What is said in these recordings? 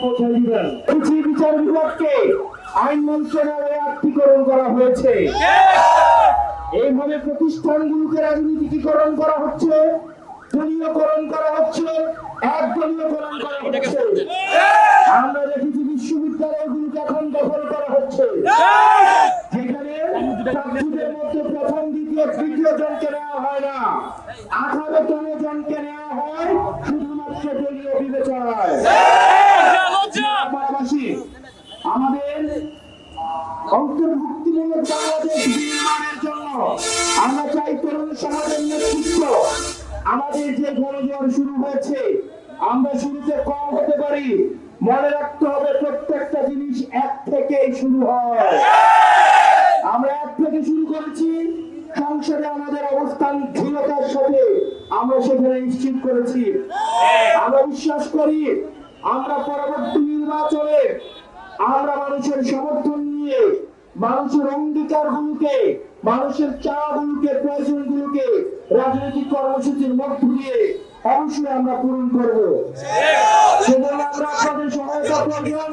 পৌঁছে দিবেন। বিচার বিভাগকে আইন মন্ত্রণালয়ে আত্মীকরণ করা হয়েছে। এইভাবে প্রতিষ্ঠানগুলোকে রাজনীতিকরণ করা হচ্ছে, দলীয়করণ করা হচ্ছে, একদলীয়করণ করা হচ্ছে। আমরা দেখেছি বিশ্ববিদ্যালয়গুলোকে এখন দখল করা হচ্ছে, যেখানে প্রার্থীদের মধ্যে প্রথম, দ্বিতীয়, তৃতীয় জনকে নেওয়া হয় না, 18তম জনকে নেওয়া হয় শুধুমাত্র দলীয় বিবেচনায়। আমাদের অন্তর্ভুক্তিমূলক বাংলাদেশ নির্মাণের জন্য আমরা চাই তরুণ সমাজের নেতৃত্ব। আমাদের যে গণজোয়ার শুরু হয়েছে, আমরা শুরুতে কম হতে পারি, মনে রাখতে হবে প্রত্যেকটা জিনিস এক থেকেই শুরু হয়। আমরা এক থেকে শুরু করেছি, সংসদে আমাদের অবস্থান দৃঢ়তার সাথে আমরা সেখানে নিশ্চিত করেছি। আমরা বিশ্বাস করি আমরা পরবর্তী নির্বাচনে আমরা মানুষের সমর্থন নিয়ে মানুষের অঙ্গীকারগুলোকে, মানুষের চাওয়াগুলোকে, প্রয়োজনগুলোকে রাজনৈতিক কর্মসূচির মধ্য দিয়ে অবশ্যই আমরা পূরণ করব। সেজন্য আমরা আপনাদের সহায়তা প্রয়োজন।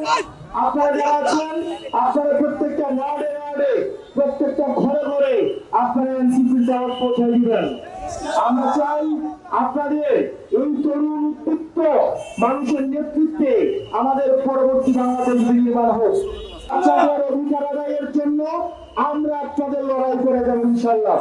আপনারা যারা আছেন, আপনারা প্রত্যেকটা ওয়ার্ডে ওয়ার্ডে, প্রত্যেকটা ঘরে ঘরে আপনারা এনসিপির দাওয়াত পৌঁছে দিবেন। আমরা চাই আপনাদের এই তরুণ উদ্দীপ্ত মানুষের নেতৃত্বে আমাদের পরবর্তী বাংলাদেশ নির্মাণ হোক। আপনাদের অধিকার আদায়ের জন্য আমরা আপনাদের লড়াই করে যাব ইনশাআল্লাহ।